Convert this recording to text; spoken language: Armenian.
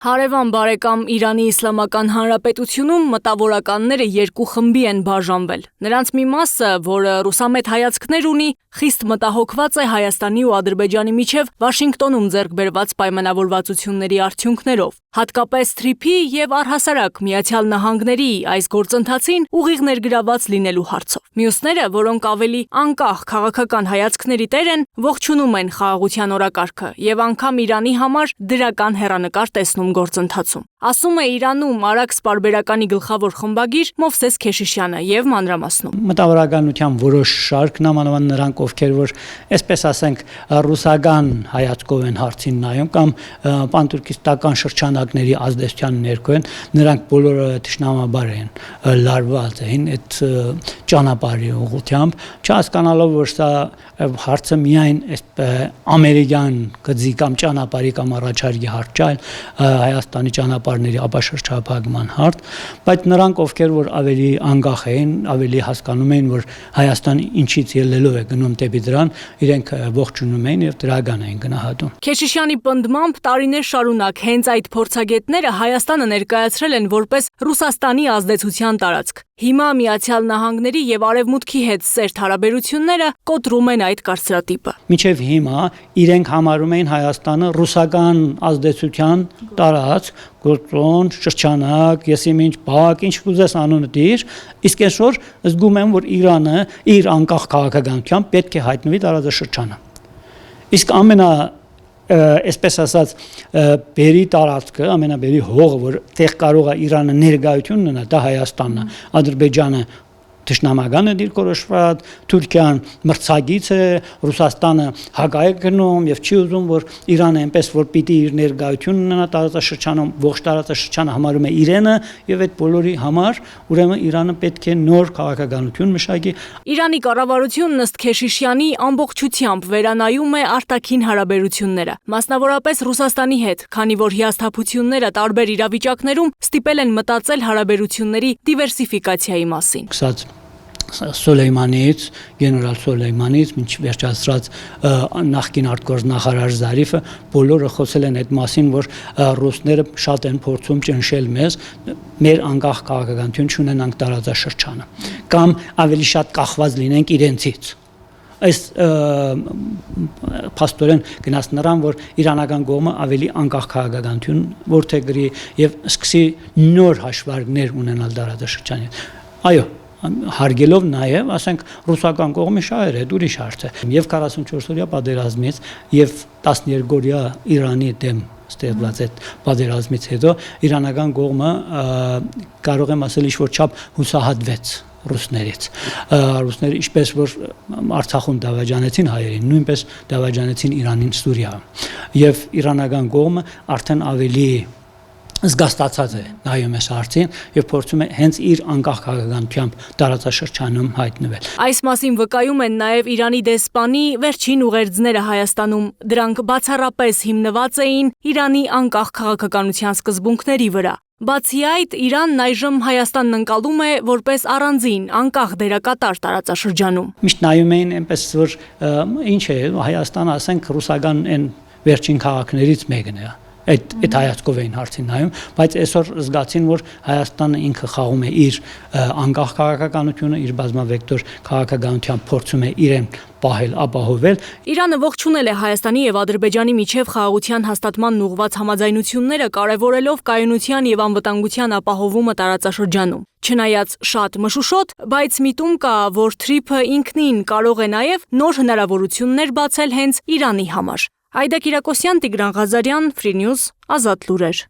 Հարևան բարեկամ Իրանի Իսլամական Հանրապետությունում մտավորականները երկու խմբի են բաժանվել։ Նրանց մի մասը, որը ռուսամետ հայացքներ ունի, խիստ մտահոգված է Հայաստանի ու Ադրբեջանի միջև Վաշինգտոնում ձեռք բերված պայմանավորվածությունների արդյունքներով, հատկապես թրիփի եւ առհասարակ Միացյալ Նահանգների այս գործընթացին ուղիղ ներգրաված լինելու հարցով։ Մյուսները, որոնք ավելի անկախ քաղաքական հայացքների տեր են, ողջունում են խաղաղության օրակարգը եւ անգամ Իրանի համար դրական հեռանկար տեսնում գործընթացում։ Ասում է Իրանում Արաքս պարբերականի գլխավոր խմբագիր Մովսես Քեշիշյանը եւ մանրամասնում։ Մտավորականության որոշ շարք նամանավան նրանք, ովքեր որ այսպես ասենք ռուսական հայացքով են հարցին նայում կամ պանթուրքիստական շրջանակների ազդեցության ներքո են, նրանք բոլորը թշնամաբար են լարված էին այդ ճանապարհի ուղղությամբ, չհասկանալով որ սա հարցը միայն ամերիկյան գծի կամ ճանապարհի կամ առաջարկի հարց չէ, Հայաստանի ճանապարհների ապաշրջափակման հարց, բայց նրանք ովքեր որ ավելի անկախ էին, ավելի հասկանում էին, որ Հայաստանը ինչից ելնելով է գնում դեպի դրան, իրենք ողջունում էին եւ դրական էին գնահատում։ Քեշիշյանի պնդմամբ տարիներ շարունակ հենց այդ փորձագետները Հայաստանը ներկայացրել են որպես Ռուսաստանի ազդեցության տարածք։ Հիմա Միացյալ Նահանգների եւ Արևմուտքի հետ սերտ հարաբերությունները կոտրում են այդ կարծրատիպը։ Մինչև հիմա իրենք համարում էին Հայաստանը ռուսական ազդեցության տարածք, գործոն, շրջանակ, եսիմինչ, բակ, ինչ կուզես անունը դիր, իսկ այսօր զգում եմ, որ Իրանը իր անկախ քաղաքականությամբ պետք է հայտնվի տարածաշրջանը։ Իսկ այսպես ասած բերի տարածքը, ամենաբերի հողը, որ տեղ կարող է Իրանը ներկայություն ունենա, դա Հայաստանն է, Ադրբեջանը թշնամական է դիրքորոշված, Թուրքիան մրցակից է, Ռուսաստանը հակա է գնում եւ չի ուզում, որ Իրանը այնպես որ պիտի իր ներկայություն ունենա տարածաշրջանում, ողջ տարածաշրջանը համարում է իրենը եւ այդ բոլորի համար ուրեմն Իրանը պետք է նոր քաղաքականություն մշակի։ Իրանի կառավարությունն ըստ Քեշիշյանի ամբողջությամբ վերանայում է արտաքին հարաբերությունները, մասնավորապես Ռուսաստանի հետ, քանի որ հիասթափությունները տարբեր իրավիճակներում ստիպել են մտածել հարաբերությունների դիվերսիֆիկացիայի մասին։ Սոլեյմանից, գեներալ Սոլեյմանից, մինչ վերջացրած նախկին արտգործնախարար Զարիֆը բոլորը խոսել են այդ մասին, որ ռուսները շատ են փորձում ճնշել մեզ, մեր անկախ քաղաքականություն չունենանք տարածաշրջանը, կամ ավելի շատ կախված լինենք իրենցից։ Այս փաստորեն գնաց նրան, որ իրանական կողմը ավելի անկախ քաղաքականություն որդեգրի եւ սկսի նոր հաշվարկներ ունենալ տարածաշրջանի։ Այո, հարգելով նաև, ասենք, ռուսական կողմի շահեր է, ուրիշ հարց է։ Եվ 44-օրյա պատերազմից եւ 12-օրյա Իրանի դեմ ստեղծված այդ պատերազմից հետո իրանական կողմը կարող եմ ասել ինչ-որ չափ հուսահատվեց ռուսներից։ Ռուսները ինչպես որ Արցախում դավաճանեցին հայերին, նույնպես դավաճանեցին Իրանին Սուրիա։ Եվ իրանական կողմը արդեն ավելի զգաստացած է նայում այս հարցին եւ փորձում է հենց իր անկախ քաղաքականությամբ տարածաշրջանում հայտնվել։ Այս մասին վկայում են նաեւ Իրանի դեսպանի վերջին ուղերձները Հայաստանում։ Դրանք բացառապես հիմնված էին Իրանի անկախ քաղաքականության սկզբունքների վրա։ Բացի այդ, Իրանն այժմ Հայաստանն ընկալում է որպես առանձին անկախ դերակատար տարածաշրջանում։ Միշտ նայում էին այնպես որ ինչ է Հայաստանը, ասենք, ռուսական այն վերջին քաղաքներից մեկն է։ Այդ հայացքով էին հարցին նայում, բայց այսօր զգացին, որ Հայաստանը ինքը խաղում է իր անկախ քաղաքականությունը, իր բազմավեկտոր քաղաքականությամբ փորձում է իրեն պահել, ապահովել։ Իրանը ողջունել է Հայաստանի եւ Ադրբեջանի միջև խաղաղության հաստատմանն ուղղված համաձայնությունները, կարևորելով կայունության եւ անվտանգության ապահովումը տարածաշրջանում։ Չնայած շատ մշուշոտ, բայց միտում կա, որ թրիփը ինքնին կարող է նաեւ նոր հնարավորություններ բացել հենց Իրանի համար։ Այդա Կիրակոսյան, Տիգրան Ղազարյան, Free News, Ազատ լուրեր։